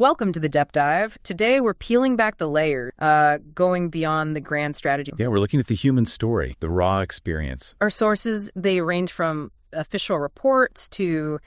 Welcome to the Depth Dive. Today we're peeling back the layers, going beyond the grand strategy. Yeah, we're looking at the human story, the raw experience. Our sources, they range from official reports to,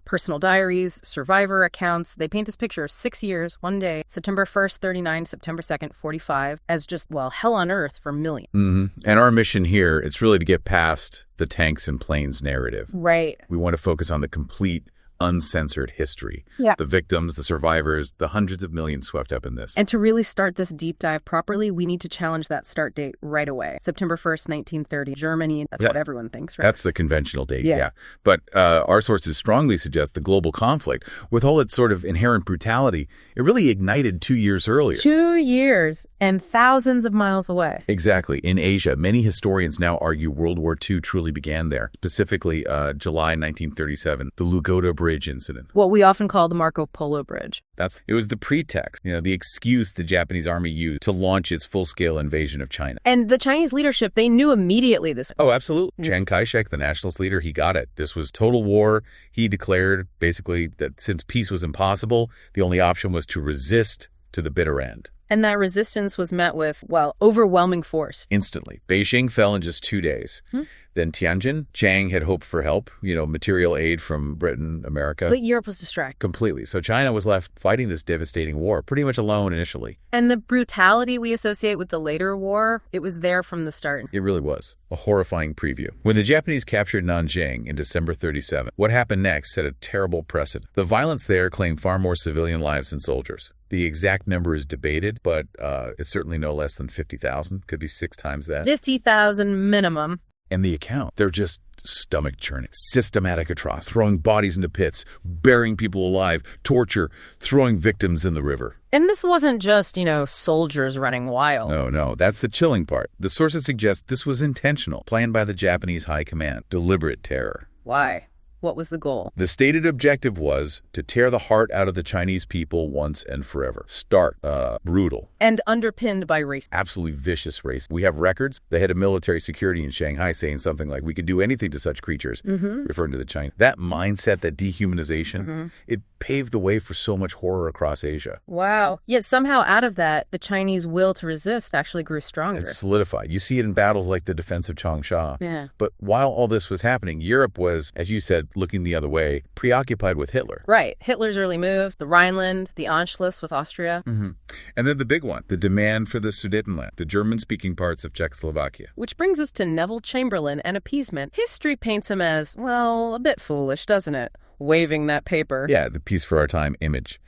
personal diaries, survivor accounts. They paint this picture of 6 years, one day, September 1st, 39, September 2nd, 45, as just, hell on earth for millions. Mm-hmm. And our mission here, it's really to get past the tanks and planes narrative. Right. We want to focus on the complete, uncensored history. Yeah. The victims, the survivors, the hundreds of millions swept up in this. And to really start this deep dive properly, we need to challenge that start date right away. September 1st, 1930, Germany. That's what everyone thinks, right? That's the conventional date, yeah. But our sources strongly suggest the global conflict, with all its sort of inherent brutality, it really ignited 2 years earlier. 2 years and thousands of miles away. Exactly. In Asia, many historians now argue World War II truly began there, specifically July 1937, the Lugoda Bridge incident. What we often call the Marco Polo Bridge. It was the pretext, the excuse the Japanese army used to launch its full-scale invasion of China. And the Chinese leadership, they knew immediately this. Oh, absolutely. Chiang Kai-shek, the nationalist leader, he got it. This was total war. He declared basically that since peace was impossible, the only option was to resist to the bitter end. And that resistance was met with, overwhelming force. Instantly. Beijing fell in just 2 days. Then Tianjin, Chiang had hoped for help, material aid from Britain, America. But Europe was distracted. Completely. So China was left fighting this devastating war pretty much alone initially. And the brutality we associate with the later war, it was there from the start. It really was. A horrifying preview. When the Japanese captured Nanjing in December 37, what happened next set a terrible precedent. The violence there claimed far more civilian lives than soldiers. The exact number is debated, but it's certainly no less than 50,000. Could be 6 times that. 50,000 minimum. And the account, they're just stomach churning. Systematic atrocity, throwing bodies into pits, burying people alive, torture, throwing victims in the river. And this wasn't just, soldiers running wild. No, that's the chilling part. The sources suggest this was intentional, planned by the Japanese high command, deliberate terror. Why? What was the goal? The stated objective was to tear the heart out of the Chinese people once and forever. Stark, brutal. And underpinned by race. Absolutely vicious race. We have records. The head of military security in Shanghai saying something like, we can do anything to such creatures, referring to the Chinese. That mindset, that dehumanization, it paved the way for so much horror across Asia. Wow. Yet somehow out of that, the Chinese will to resist actually grew stronger. It solidified. You see it in battles like the defense of Changsha. Yeah. But while all this was happening, Europe was, as you said, looking the other way, preoccupied with Hitler. Right. Hitler's early moves, the Rhineland, the Anschluss with Austria. And then the big one, the demand for the Sudetenland, the German-speaking parts of Czechoslovakia. Which brings us to Neville Chamberlain and Appeasement. History paints him as, a bit foolish, doesn't it? Waving that paper. Yeah, the peace for our time image.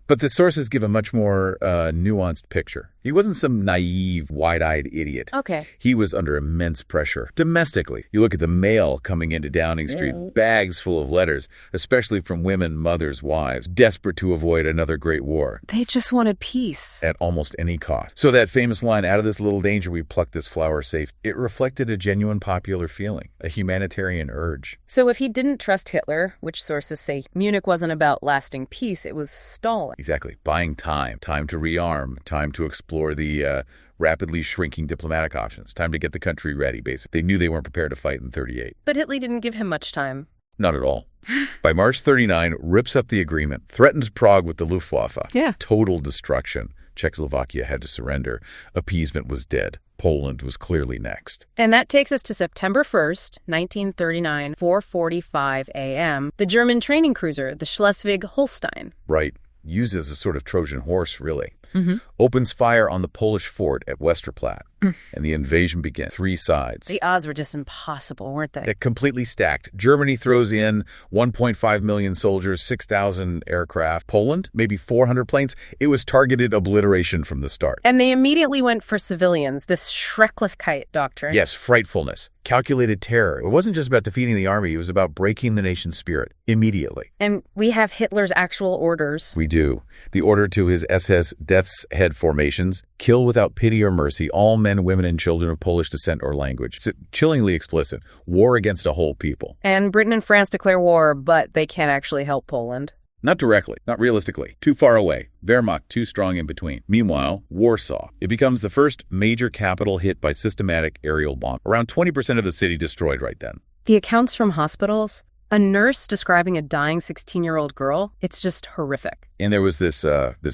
But the sources give a much more nuanced picture. He wasn't some naive, wide-eyed idiot. Okay. He was under immense pressure. Domestically, you look at the mail coming into Downing Street, bags full of letters, especially from women, mothers, wives, desperate to avoid another great war. They just wanted peace. At almost any cost. So that famous line, out of this little danger we pluck this flower safe, it reflected a genuine popular feeling, a humanitarian urge. So if he didn't trust Hitler, which sources say Munich wasn't about lasting peace, it was stalling. Exactly. Buying time to rearm, time to explore the rapidly shrinking diplomatic options, time to get the country ready, basically. They knew they weren't prepared to fight in 38. But Hitler didn't give him much time. Not at all. By March 39, rips up the agreement, threatens Prague with the Luftwaffe. Yeah. Total destruction. Czechoslovakia had to surrender. Appeasement was dead. Poland was clearly next. And that takes us to September 1st, 1939, 4:45 a.m. The German training cruiser, the Schleswig-Holstein. Right. Used as a sort of Trojan horse, really. Opens fire on the Polish fort at Westerplatte, and the invasion begins. 3 sides. The odds were just impossible, weren't they? They're completely stacked. Germany throws in 1.5 million soldiers, 6,000 aircraft. Poland, maybe 400 planes. It was targeted obliteration from the start. And they immediately went for civilians, this Schrecklichkeit doctrine. Yes, frightfulness. Calculated terror. It wasn't just about defeating the army. It was about breaking the nation's spirit immediately. And we have Hitler's actual orders. We do. The order to his SS Death's Head formations, kill without pity or mercy all men, women, and children of Polish descent or language. It's chillingly explicit. War against a whole people. And Britain and France declare war, but they can't actually help Poland. Not directly, not realistically. Too far away. Wehrmacht too strong in between. Meanwhile, Warsaw. It becomes the first major capital hit by systematic aerial bomb. Around 20% of the city destroyed right then. The accounts from hospitals, A nurse describing a dying 16-year-old girl, it's just horrific. And there was this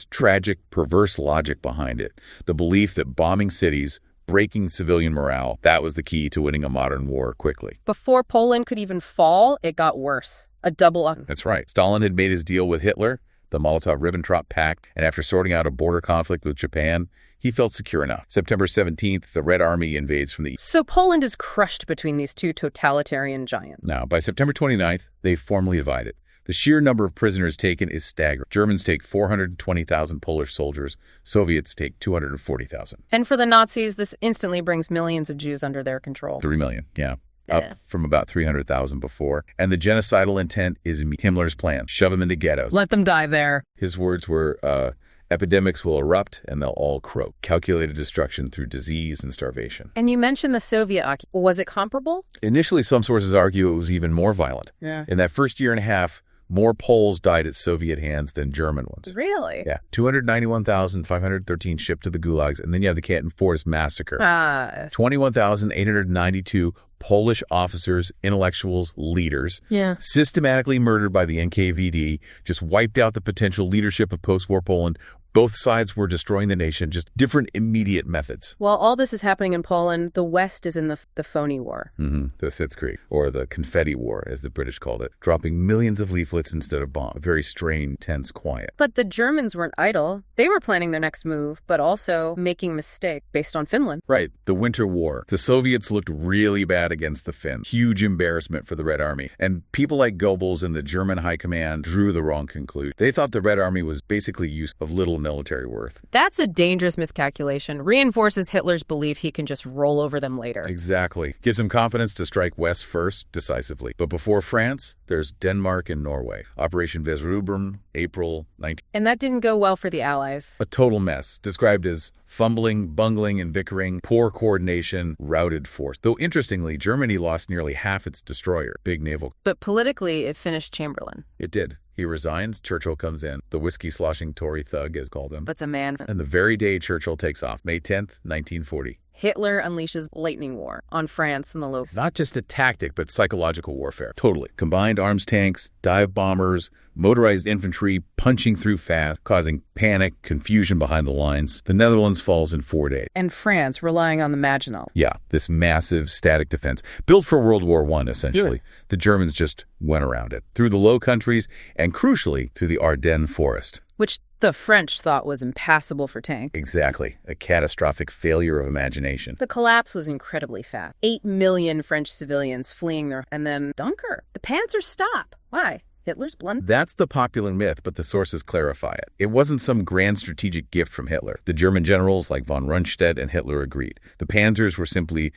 tragic, perverse logic behind it. The belief that bombing cities, breaking civilian morale, that was the key to winning a modern war quickly. Before Poland could even fall, it got worse. A double... That's right. Stalin had made his deal with Hitler, the Molotov-Ribbentrop Pact, and after sorting out a border conflict with Japan, he felt secure enough. September 17th, the Red Army invades from the east. So Poland is crushed between these two totalitarian giants. Now, by September 29th, they formally divided. The sheer number of prisoners taken is staggering. Germans take 420,000 Polish soldiers. Soviets take 240,000. And for the Nazis, this instantly brings millions of Jews under their control. 3 million, yeah. Up from about 300,000 before. And the genocidal intent is Himmler's plan. Shove them into ghettos. Let them die there. His words were, epidemics will erupt and they'll all croak. Calculated destruction through disease and starvation. And you mentioned the Soviet occupation. Was it comparable? Initially, some sources argue it was even more violent. Yeah. In that first year and a half, more Poles died at Soviet hands than German ones. Really? Yeah. 291,513 shipped to the gulags. And then you have the Canton Forest Massacre. 21,892 Polish officers, intellectuals, leaders, systematically murdered by the NKVD, just wiped out the potential leadership of post-war Poland. Both sides were destroying the nation, just different immediate methods. While all this is happening in Poland, the West is in the phony war. The Sitzkrieg, or the Confetti War, as the British called it, dropping millions of leaflets instead of bombs. A very strained, tense quiet. But the Germans weren't idle. They were planning their next move, but also making mistakes based on Finland. Right, the Winter War. The Soviets looked really bad against the Finns. Huge embarrassment for the Red Army. And people like Goebbels and the German High Command drew the wrong conclusion. They thought the Red Army was basically used of little military worth. That's a dangerous miscalculation. Reinforces Hitler's belief he can just roll over them later. Exactly. Gives him confidence to strike west first, decisively. But before France, there's Denmark and Norway. Operation Vesrubrum, April 19... And that didn't go well for the Allies. A total mess, described as fumbling, bungling, and bickering, poor coordination, routed force. Though interestingly, Germany lost nearly half its destroyer, big naval. But politically, it finished Chamberlain. It did. He resigns, Churchill comes in. The whiskey-sloshing Tory thug, as called him. But's a man. And the very day Churchill takes off, May 10th, 1940. Hitler unleashes lightning war on France and the low. Not just a tactic, but psychological warfare. Totally. Combined arms tanks, dive bombers, motorized infantry punching through fast, causing panic, confusion behind the lines. The Netherlands falls in 4 days. And France relying on the Maginot. Yeah, this massive static defense, built for World War I, essentially. Good. The Germans just went around it, through the Low Countries, and crucially, through the Ardennes forest. Which the French thought was impassable for tanks. Exactly. A catastrophic failure of imagination. The collapse was incredibly fast. 8 million French civilians fleeing there. And then Dunkirk. The Panzers stop. Why? Hitler's blunder? That's the popular myth, but the sources clarify it. It wasn't some grand strategic gift from Hitler. The German generals like von Rundstedt and Hitler agreed. The Panzers were simply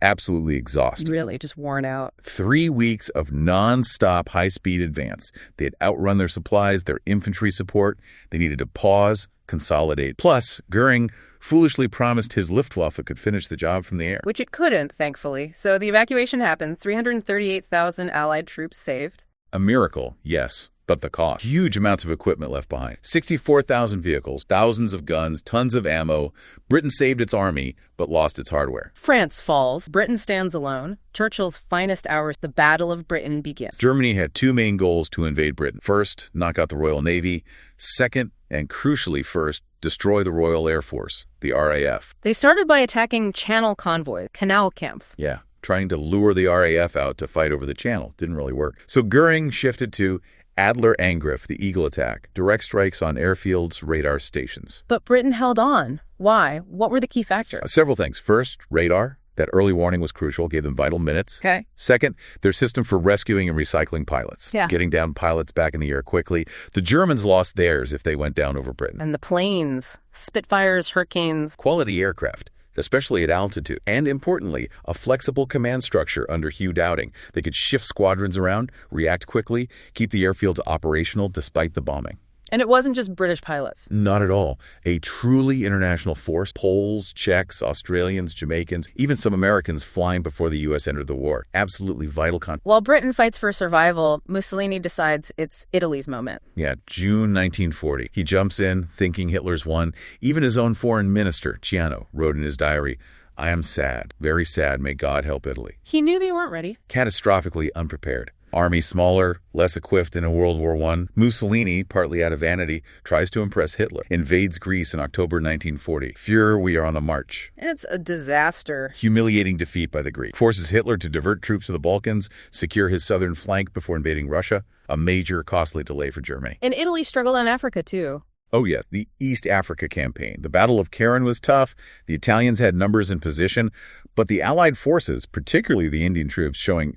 absolutely exhausted. Really, just worn out. 3 weeks of non-stop high-speed advance. They had outrun their supplies, their infantry support. They needed to pause, consolidate. Plus, Goering foolishly promised his Luftwaffe could finish the job from the air. Which it couldn't, thankfully. So the evacuation happened. 338,000 Allied troops saved. A miracle, yes, but the cost. Huge amounts of equipment left behind. 64,000 vehicles, thousands of guns, tons of ammo. Britain saved its army, but lost its hardware. France falls. Britain stands alone. Churchill's finest hours, the Battle of Britain, begins. Germany had 2 main goals to invade Britain. First, knock out the Royal Navy. Second, and crucially first, destroy the Royal Air Force, the RAF. They started by attacking Channel convoys, Kanalkampf. Yeah. Trying to lure the RAF out to fight over the Channel. Didn't really work. So Goering shifted to Adler-Angriff, the Eagle attack, direct strikes on airfields, radar stations. But Britain held on. Why? What were the key factors? Several things. First, radar. That early warning was crucial, gave them vital minutes. Okay. Second, their system for rescuing and recycling pilots. Yeah. Getting down pilots back in the air quickly. The Germans lost theirs if they went down over Britain. And the planes, Spitfires, Hurricanes. Quality aircraft, especially at altitude. And importantly, a flexible command structure under Hugh Dowding. They could shift squadrons around, react quickly, keep the airfields operational despite the bombing. And it wasn't just British pilots. Not at all. A truly international force. Poles, Czechs, Australians, Jamaicans, even some Americans flying before the U.S. entered the war. Absolutely vital content. While Britain fights for survival, Mussolini decides it's Italy's moment. Yeah, June 1940. He jumps in, thinking Hitler's won. Even his own foreign minister, Ciano, wrote in his diary, "I am sad, very sad. May God help Italy." He knew they weren't ready. Catastrophically unprepared. Army smaller, less equipped than in World War I. Mussolini, partly out of vanity, tries to impress Hitler, invades Greece in October 1940. Führer, we are on the march. It's a disaster. Humiliating defeat by the Greeks. Forces Hitler to divert troops to the Balkans, secure his southern flank before invading Russia. A major, costly delay for Germany. And Italy struggled in Africa, too. Oh, yes, the East Africa campaign. The Battle of Keren was tough. The Italians had numbers and position, but the Allied forces, particularly the Indian troops showing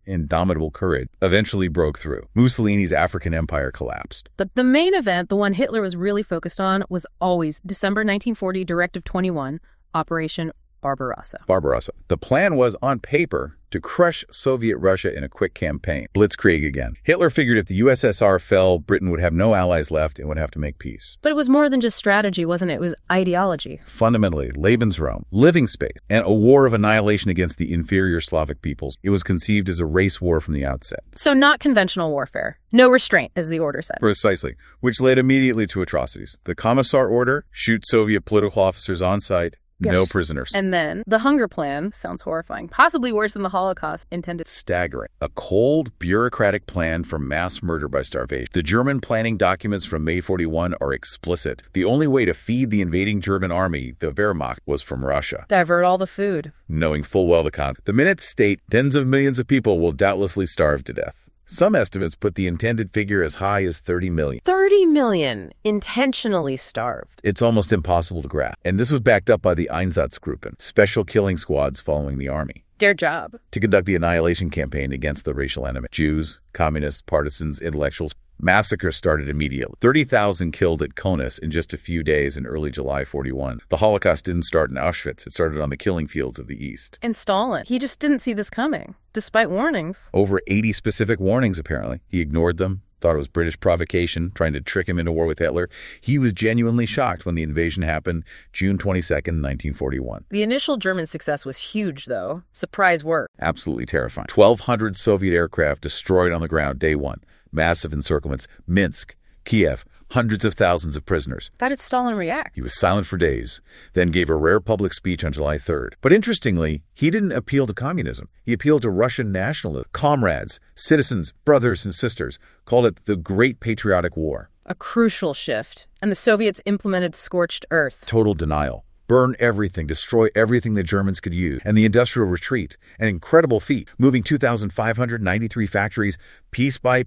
indomitable courage, eventually broke through. Mussolini's African empire collapsed. But the main event, the one Hitler was really focused on, was always December 1940, Directive 21, Operation Barbarossa. Barbarossa. The plan was, on paper, to crush Soviet Russia in a quick campaign. Blitzkrieg again. Hitler figured if the USSR fell, Britain would have no allies left and would have to make peace. But it was more than just strategy, wasn't it? It was ideology. Fundamentally, Lebensraum, living space, and a war of annihilation against the inferior Slavic peoples. It was conceived as a race war from the outset. So not conventional warfare. No restraint, as the order said. Precisely, which led immediately to atrocities. The Commissar order, shoot Soviet political officers on sight. Yes. No prisoners. And then the hunger plan, sounds horrifying, possibly worse than the Holocaust intended. Staggering. A cold, bureaucratic plan for mass murder by starvation. The German planning documents from May 41 are explicit. The only way to feed the invading German army, the Wehrmacht, was from Russia. Divert all the food. Knowing full well the minutes state tens of millions of people will doubtlessly starve to death. Some estimates put the intended figure as high as 30 million. 30 million intentionally starved. It's almost impossible to grasp. And this was backed up by the Einsatzgruppen, special killing squads following the army. Their job. To conduct the annihilation campaign against the racial enemy. Jews, communists, partisans, intellectuals. Massacre started immediately. 30,000 killed at Konus in just a few days in early July 41. The Holocaust didn't start in Auschwitz. It started on the killing fields of the East. And Stalin. He just didn't see this coming, despite warnings. Over 80 specific warnings, apparently. He ignored them, thought it was British provocation, trying to trick him into war with Hitler. He was genuinely shocked when the invasion happened June 22nd, 1941. The initial German success was huge, though. Surprise work. Absolutely terrifying. 1,200 Soviet aircraft destroyed on the ground day one. Massive encirclements. Minsk, Kiev, hundreds of thousands of prisoners. How did Stalin react? He was silent for days, then gave a rare public speech on July 3rd. But interestingly, he didn't appeal to communism. He appealed to Russian nationalism. Comrades, citizens, brothers and sisters, called it the Great Patriotic War. A crucial shift. And the Soviets implemented scorched earth. Total denial. Burn everything, destroy everything the Germans could use, and the industrial retreat, an incredible feat, moving 2,593 factories piece by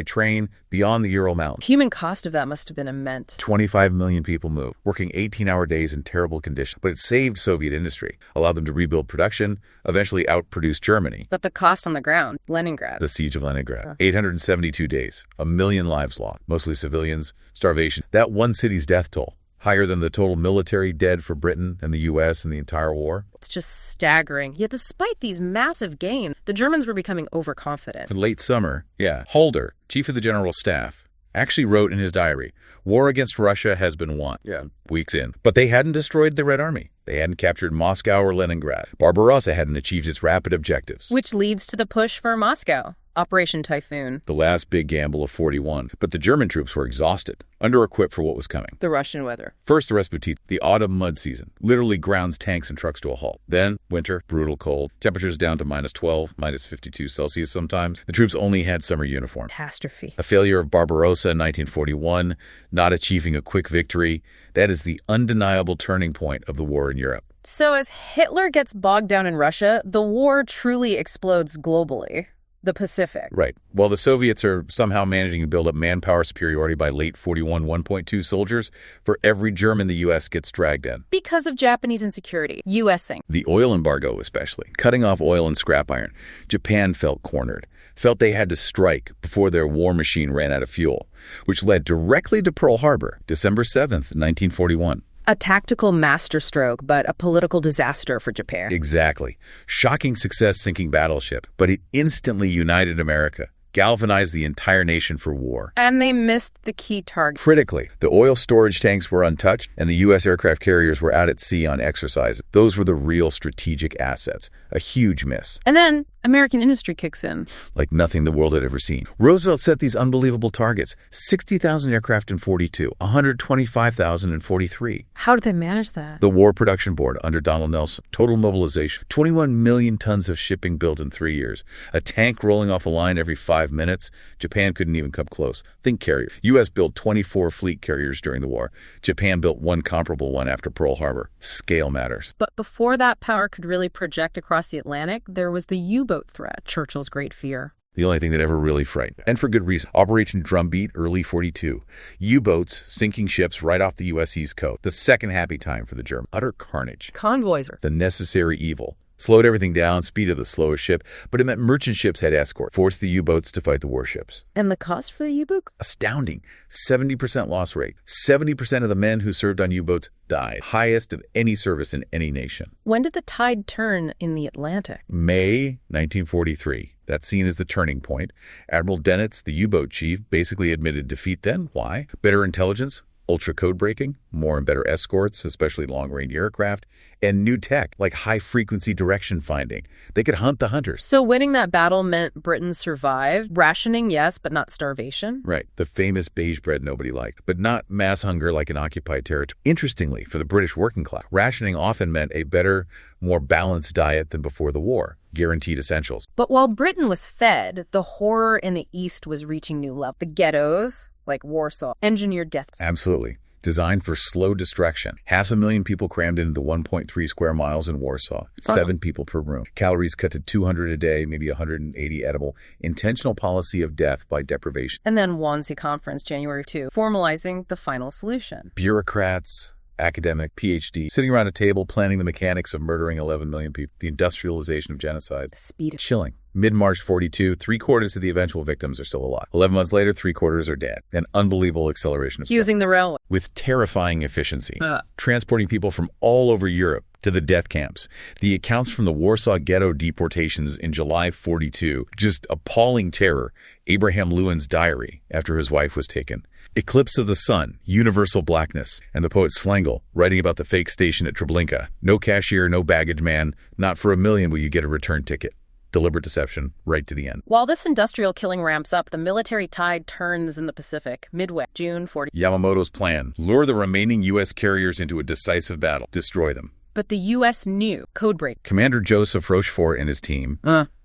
train beyond the Ural Mountains. Human cost of that must have been immense. 25 million people moved, working 18-hour days in terrible conditions, but it saved Soviet industry, allowed them to rebuild production, eventually outproduce Germany. But the cost on the ground, Leningrad. The siege of Leningrad. 872 days, 1 million lives lost, mostly civilians, starvation. That one city's death toll. Higher than the total military dead for Britain and the U.S. in the entire war. It's just staggering. Yet despite these massive gains, the Germans were becoming overconfident. In late summer, Halder, chief of the general staff, actually wrote in his diary, "War against Russia has been won." Weeks in. But they hadn't destroyed the Red Army. They hadn't captured Moscow or Leningrad. Barbarossa hadn't achieved its rapid objectives. Which leads to the push for Moscow. Operation Typhoon. The last big gamble of 41. But the German troops were exhausted, under-equipped for what was coming. The Russian weather. First, the Rasputin, the autumn mud season, literally grounds tanks and trucks to a halt. Then, winter, brutal cold, temperatures down to -12, -52 Celsius sometimes. The troops only had summer uniform. Catastrophe. A failure of Barbarossa in 1941, not achieving a quick victory. That is the undeniable turning point of the war in Europe. So as Hitler gets bogged down in Russia, the war truly explodes globally. The Pacific. Right. While the Soviets are somehow managing to build up manpower superiority by late 41, 1.2 soldiers, for every German the U.S. gets dragged in. Because of Japanese insecurity. U.S.ing. The oil embargo especially. Cutting off oil and scrap iron. Japan felt cornered. Felt they had to strike before their war machine ran out of fuel, which led directly to Pearl Harbor, December 7th, 1941. A tactical masterstroke, but a political disaster for Japan. Exactly. Shocking success sinking battleship, but it instantly united America, galvanized the entire nation for war. And they missed the key target. Critically, the oil storage tanks were untouched, and the U.S. aircraft carriers were out at sea on exercises. Those were the real strategic assets. A huge miss. And then American industry kicks in. Like nothing the world had ever seen. Roosevelt set these unbelievable targets: 60,000 aircraft in 42, 125,000 in 43. How did they manage that? The War Production Board under Donald Nelson. Total mobilization: 21 million tons of shipping built in 3 years. A tank rolling off a line every 5 minutes. Japan couldn't even come close. Think carrier. U.S. built 24 fleet carriers during the war. Japan built one comparable one after Pearl Harbor. Scale matters. But before that power could really project across the Atlantic, there was the U-boat threat, Churchill's great fear. The only thing that ever really frightened. And for good reason. Operation Drumbeat, early 42. U-boats sinking ships right off the U.S. East Coast. The second happy time for the Germans. Utter carnage. Convoys are the necessary evil. Slowed everything down, speed of the slowest ship, but it meant merchant ships had escort, forced the U-boats to fight the warships. And the cost for the U-boat? Astounding. 70% loss rate. 70% of the men who served on U-boats died. Highest of any service in any nation. When did the tide turn in the Atlantic? May 1943. That's seen as the turning point. Admiral Dennitz, the U-boat chief, basically admitted defeat then. Why? Better intelligence, ultra code breaking, more and better escorts, especially long-range aircraft, and new tech like high-frequency direction finding. They could hunt the hunters. So winning that battle meant Britain survived. Rationing, yes, but not starvation. Right. The famous beige bread nobody liked, but not mass hunger like in occupied territory. Interestingly, for the British working class, rationing often meant a better, more balanced diet than before the war. Guaranteed essentials. But while Britain was fed, the horror in the East was reaching new levels. The ghettos, like Warsaw, engineered deaths. Absolutely. Designed for slow destruction. 500,000 people crammed into the 1.3 square miles in Warsaw. 7 people per room. Calories cut to 200 a day, maybe 180 edible. Intentional policy of death by deprivation. And then Wannsee Conference, January 2, formalizing the final solution. Bureaucrats, academic, PhD, sitting around a table planning the mechanics of murdering 11 million people. The industrialization of genocide. The speed of chilling. Mid-March 42, 3/4 of the eventual victims are still alive. 11 months later, 3/4 are dead. An unbelievable acceleration of using the railway. With terrifying efficiency. Transporting people from all over Europe to the death camps. The accounts from the Warsaw Ghetto deportations in July 42, just appalling terror. Abraham Lewin's diary after his wife was taken. Eclipse of the Sun, Universal Blackness, and the poet Slengel writing about the fake station at Treblinka. No cashier, no baggage man. Not for $1 million will you get a return ticket. Deliberate deception, right to the end. While this industrial killing ramps up, the military tide turns in the Pacific. Midway, June 40. Yamamoto's plan: lure the remaining U.S. carriers into a decisive battle. Destroy them. But the U.S. knew. Codebreak. Commander Joseph Rochefort and his team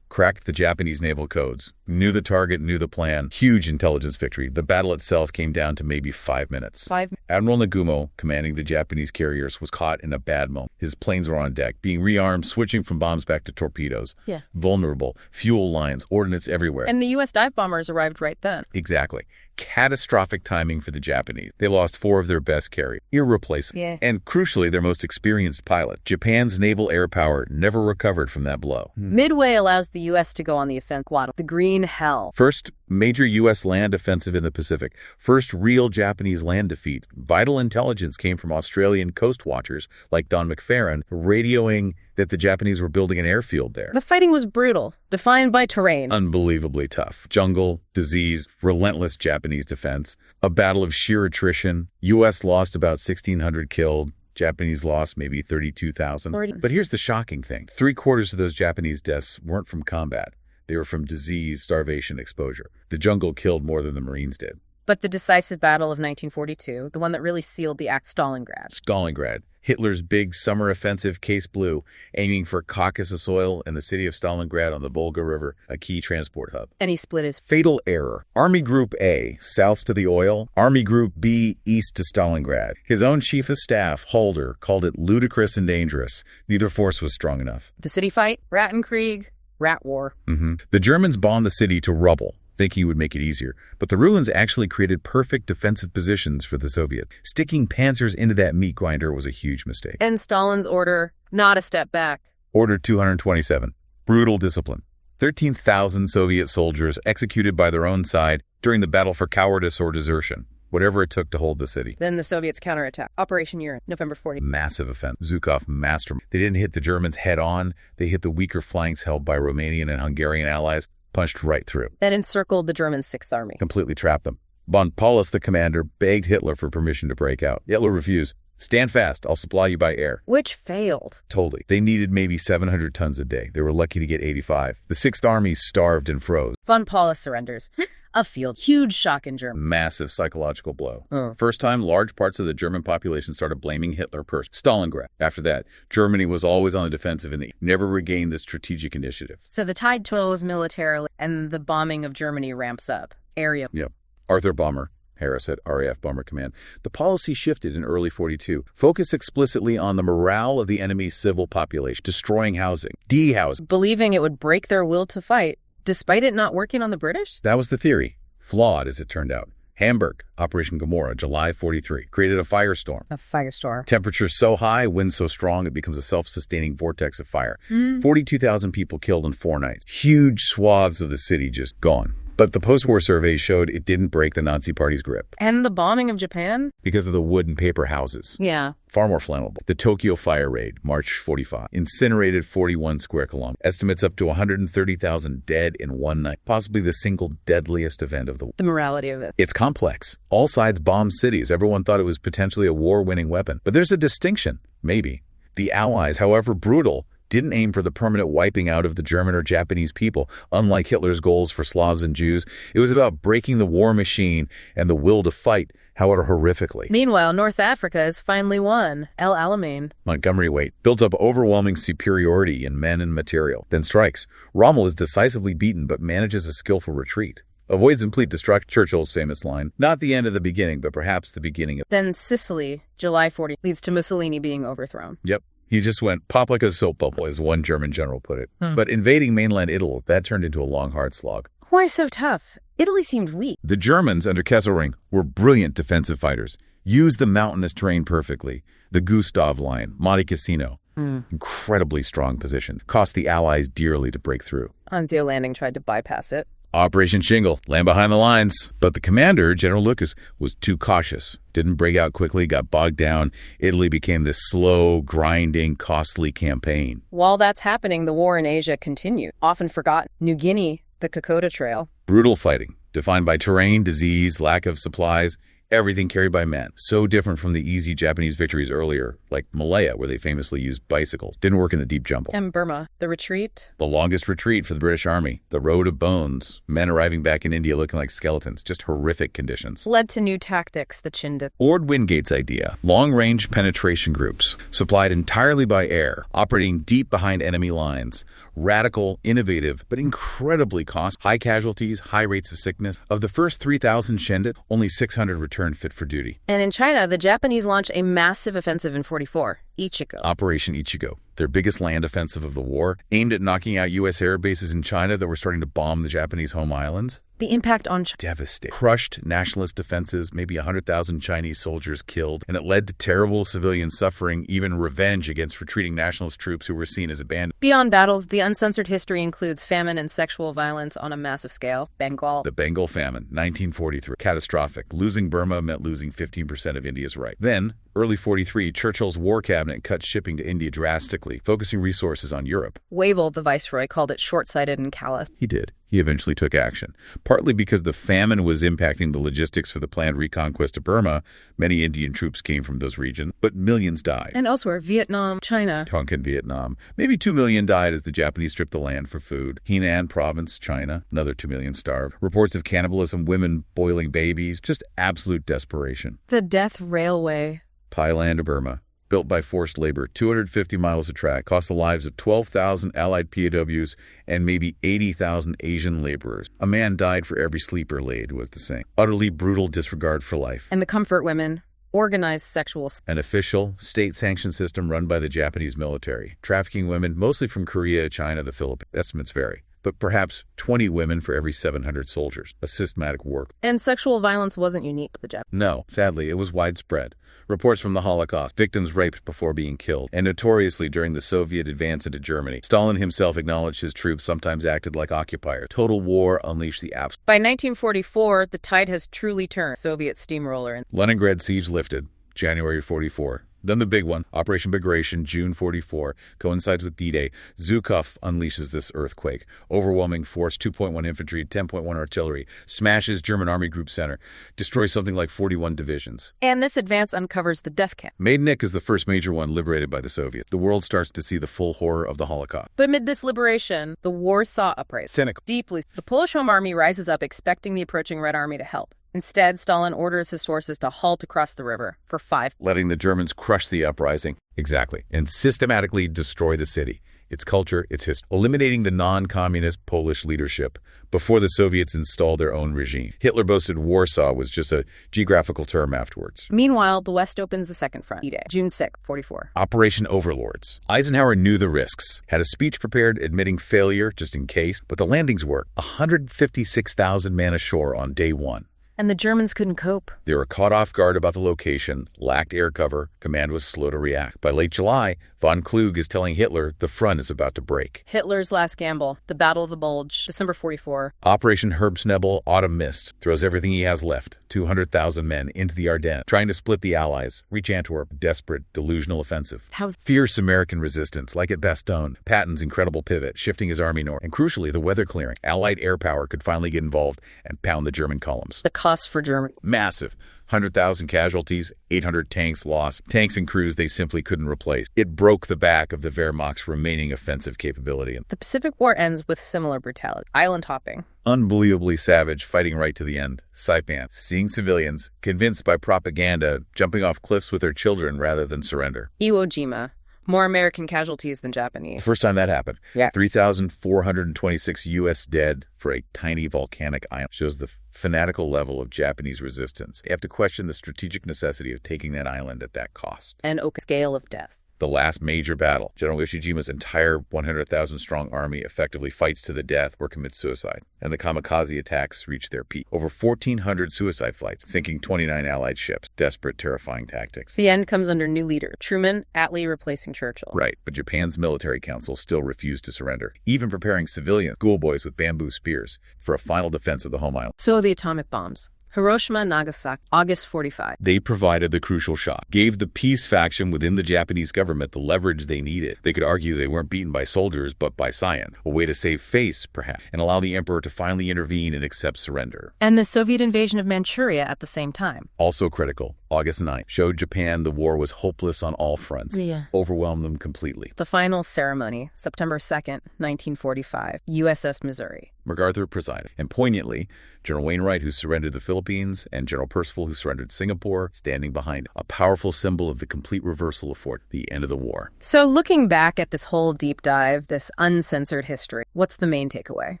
cracked the Japanese naval codes, knew the target, knew the plan. Huge intelligence victory. The battle itself came down to maybe 5 minutes. Admiral Nagumo, commanding the Japanese carriers, was caught in a bad moment. His planes were on deck, being rearmed, switching from bombs back to torpedoes. Vulnerable, fuel lines, ordnance everywhere. And the U.S. dive bombers arrived right then. Exactly. Catastrophic timing for the Japanese. They lost 4 of their best carriers, irreplaceable, and crucially, their most experienced pilot. Japan's naval air power never recovered from that blow. Midway allows the U.S. to go on the offensive. The Green Hell. First major U.S. land offensive in the Pacific. First real Japanese land defeat. Vital intelligence came from Australian coast watchers like Don McFerrin, radioing that the Japanese were building an airfield there. The fighting was brutal, defined by terrain. Unbelievably tough. Jungle, disease, relentless Japanese defense. A battle of sheer attrition. U.S. lost about 1,600 killed. Japanese lost maybe 32,000. But here's the shocking thing. 3/4 of those Japanese deaths weren't from combat. They were from disease, starvation, exposure. The jungle killed more than the Marines did. But the decisive battle of 1942, the one that really sealed the act, Stalingrad. Hitler's big summer offensive, Case Blue, aiming for Caucasus oil and the city of Stalingrad on the Volga River, a key transport hub. And he split his fatal error. Army Group A, south to the oil. Army Group B, east to Stalingrad. His own chief of staff, Halder, called it ludicrous and dangerous. Neither force was strong enough. The city fight, Rattenkrieg, Rat War. The Germans bombed the city to rubble, thinking it would make it easier. But the ruins actually created perfect defensive positions for the Soviets. Sticking panzers into that meat grinder was a huge mistake. And Stalin's order, not a step back. Order 227. Brutal discipline. 13,000 Soviet soldiers executed by their own side during the battle for cowardice or desertion. Whatever it took to hold the city. Then the Soviets counterattack. Operation Urine, November 40. Massive offense. Zhukov master. They didn't hit the Germans head on. They hit the weaker flanks held by Romanian and Hungarian allies. Punched right through. Then encircled the German 6th Army. Completely trapped them. Von Paulus, the commander, begged Hitler for permission to break out. Hitler refused. Stand fast, I'll supply you by air. Which failed. Totally. They needed maybe 700 tons a day. They were lucky to get 85. The 6th Army starved and froze. Von Paulus surrenders. A field. Huge shock in Germany. Massive psychological blow. First time, large parts of the German population started blaming Hitler per Stalingrad. After that, Germany was always on the defensive and they never regained the strategic initiative. So the tide turns militarily and the bombing of Germany ramps up. Area. Yep. Arthur Bomber. Harris at RAF Bomber Command. The policy shifted in early 42. Focus explicitly on the morale of the enemy's civil population, destroying housing, dehousing. Believing it would break their will to fight, despite it not working on the British? That was the theory. Flawed, as it turned out. Hamburg, Operation Gomorrah, July 43, created a firestorm. A firestorm. Temperatures so high, winds so strong, it becomes a self-sustaining vortex of fire. 42,000 people killed in 4 nights. Huge swaths of the city just gone. But the post-war surveys showed it didn't break the Nazi Party's grip. And the bombing of Japan? Because of the wood and paper houses. Yeah. Far more flammable. The Tokyo fire raid, March 45, incinerated 41 square kilometers. Estimates up to 130,000 dead in one night. Possibly the single deadliest event of the war. The morality of it. It's complex. All sides bombed cities. Everyone thought it was potentially a war-winning weapon. But there's a distinction, maybe. The Allies, however brutal, didn't aim for the permanent wiping out of the German or Japanese people, unlike Hitler's goals for Slavs and Jews. It was about breaking the war machine and the will to fight, however horrifically. Meanwhile, North Africa has finally won. El Alamein. Montgomery Waite builds up overwhelming superiority in men and material, then strikes. Rommel is decisively beaten but manages a skillful retreat. Avoids complete destruction, Churchill's famous line. Not the end of the beginning, but perhaps the beginning of... Then Sicily, July 40, leads to Mussolini being overthrown. Yep. He just went pop like a soap bubble, as one German general put it. But invading mainland Italy, that turned into a long, hard slog. Why so tough? Italy seemed weak. The Germans, under Kesselring, were brilliant defensive fighters. Used the mountainous terrain perfectly. The Gustav Line, Monte Cassino. Incredibly strong position. Cost the Allies dearly to break through. Anzio Landing tried to bypass it. Operation Shingle, land behind the lines. But the commander, General Lucas, was too cautious. Didn't break out quickly, got bogged down. Italy became this slow, grinding, costly campaign. While that's happening, the war in Asia continued. Often forgotten. New Guinea, the Kokoda Trail. Brutal fighting, defined by terrain, disease, lack of supplies, everything carried by men. So different from the easy Japanese victories earlier, like Malaya, where they famously used bicycles. Didn't work in the deep jungle. And Burma, the retreat. The longest retreat for the British Army. The road of bones. Men arriving back in India looking like skeletons. Just horrific conditions. Led to new tactics, the Chindit. Ord Wingate's idea. Long-range penetration groups. Supplied entirely by air. Operating deep behind enemy lines. Radical, innovative, but incredibly costly. High casualties, high rates of sickness. Of the first 3,000 Chindit, only 600 returned fit for duty. And in China, the Japanese launched a massive offensive in 44, Ichigo. Operation Ichigo, their biggest land offensive of the war, aimed at knocking out U.S. air bases in China that were starting to bomb the Japanese home islands. The impact on China. Devastating. Crushed nationalist defenses, maybe 100,000 Chinese soldiers killed, and it led to terrible civilian suffering, even revenge against retreating nationalist troops who were seen as abandoned. Beyond battles, the uncensored history includes famine and sexual violence on a massive scale. Bengal. The Bengal famine, 1943. Catastrophic. Losing Burma meant losing 15% of India's right. Then, early 43, Churchill's war cabinet cut shipping to India drastically, focusing resources on Europe. Wavell, the viceroy, called it short-sighted and callous. He did. He eventually took action. Partly because the famine was impacting the logistics for the planned reconquest of Burma. Many Indian troops came from those regions, but millions died. And elsewhere, Vietnam, China. Tonkin, Vietnam. Maybe 2 million died as the Japanese stripped the land for food. Henan Province, China. Another 2 million starved. Reports of cannibalism, women boiling babies. Just absolute desperation. The Death Railway. Thailand to Burma. Built by forced labor, 250 miles of track, cost the lives of 12,000 Allied POWs and maybe 80,000 Asian laborers. A man died for every sleeper laid, was the saying. Utterly brutal disregard for life. And the comfort women. Organized sexual. An official, state-sanctioned system run by the Japanese military. Trafficking women, mostly from Korea, China, the Philippines. Estimates vary. But perhaps 20 women for every 700 soldiers. A systematic work. And sexual violence wasn't unique to the Japanese. No, sadly, it was widespread. Reports from the Holocaust, victims raped before being killed, and notoriously during the Soviet advance into Germany. Stalin himself acknowledged his troops sometimes acted like occupiers. Total war unleashed the absolute. By 1944, the tide has truly turned. Soviet steamroller. Leningrad siege lifted. January 44. Then the big one, Operation Barbarossa, June 44, coincides with D-Day. Zhukov unleashes this earthquake. Overwhelming force, 2.1 infantry, 10.1 artillery, smashes German Army Group Center, destroys something like 41 divisions. And this advance uncovers the death camp. Maidanek is the first major one liberated by the Soviets. The world starts to see the full horror of the Holocaust. But amid this liberation, the Warsaw Uprising. Cynical. Deeply. The Polish Home Army rises up expecting the approaching Red Army to help. Instead, Stalin orders his forces to halt across the river for 5 letting the Germans crush the uprising. Exactly. And systematically destroy the city, its culture, its history, eliminating the non-communist Polish leadership before the Soviets installed their own regime. Hitler boasted Warsaw was just a geographical term afterwards. Meanwhile, the West opens the Second Front. D-Day, June 6, 44. Operation Overlords. Eisenhower knew the risks, had a speech prepared admitting failure just in case, but the landings worked. 156,000 men ashore on day one. And the Germans couldn't cope. They were caught off guard about the location, lacked air cover, command was slow to react. By late July, von Klug is telling Hitler the front is about to break. Hitler's last gamble, the Battle of the Bulge, December 44. Operation Herbstnebel, Autumn Mist, throws everything he has left, 200,000 men, into the Ardennes, trying to split the Allies, reach Antwerp, desperate, delusional offensive. Fierce American resistance, like at Bastogne, Patton's incredible pivot, shifting his army north, and crucially, the weather clearing. Allied air power could finally get involved and pound the German columns. The cost for Germany. Massive. 100,000 casualties, 800 tanks lost, tanks and crews they simply couldn't replace. It broke the back of the Wehrmacht's remaining offensive capability. The Pacific War ends with similar brutality. Island hopping. Unbelievably savage, fighting right to the end. Saipan, seeing civilians, convinced by propaganda, jumping off cliffs with their children rather than surrender. Iwo Jima. More American casualties than Japanese. The first time that happened. Yeah. 3,426 U.S. dead for a tiny volcanic island. Shows the fanatical level of Japanese resistance. You have to question the strategic necessity of taking that island at that cost. And scale of death. The last major battle. General Ishijima's entire 100,000-strong army effectively fights to the death or commits suicide. And the kamikaze attacks reach their peak. Over 1,400 suicide flights, sinking 29 Allied ships. Desperate, terrifying tactics. The end comes under new leader, Truman, Attlee replacing Churchill. Right, but Japan's military council still refused to surrender, even preparing civilian schoolboys with bamboo spears for a final defense of the home island. So the atomic bombs. Hiroshima, Nagasaki, August 45. They provided the crucial shot, gave the peace faction within the Japanese government the leverage they needed. They could argue they weren't beaten by soldiers, but by science, a way to save face, perhaps, and allow the emperor to finally intervene and accept surrender. And the Soviet invasion of Manchuria at the same time. Also critical, August 9th, showed Japan the war was hopeless on all fronts, overwhelmed them completely. The final ceremony, September 2nd, 1945, USS Missouri. MacArthur presided, and poignantly, General Wainwright, who surrendered the Philippines, and General Percival, who surrendered Singapore, standing behind him. A powerful symbol of the complete reversal of fortune, the end of the war. So looking back at this whole deep dive, this uncensored history, what's the main takeaway?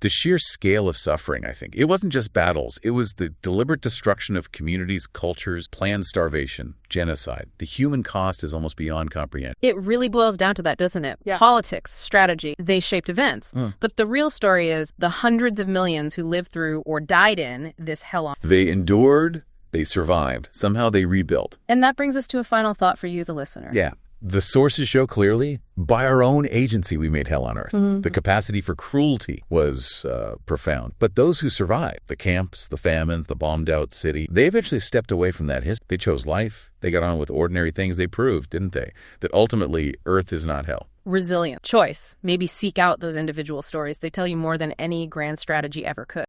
The sheer scale of suffering, I think. It wasn't just battles. It was the deliberate destruction of communities, cultures, planned starvation, genocide. The human cost is almost beyond comprehension. It really boils down to that, doesn't it? Yeah. Politics, strategy, they shaped events. But the real story is the hundreds of millions who lived through or died in this hell on. They endured, they survived. Somehow they rebuilt. And that brings us to a final thought for you, the listener. Yeah. The sources show clearly, by our own agency, we made hell on earth. The capacity for cruelty was profound. But those who survived, the camps, the famines, the bombed-out city, they eventually stepped away from that history. They chose life. They got on with ordinary things. They proved, didn't they, that ultimately Earth is not hell. Resilient. Choice. Maybe seek out those individual stories. They tell you more than any grand strategy ever could.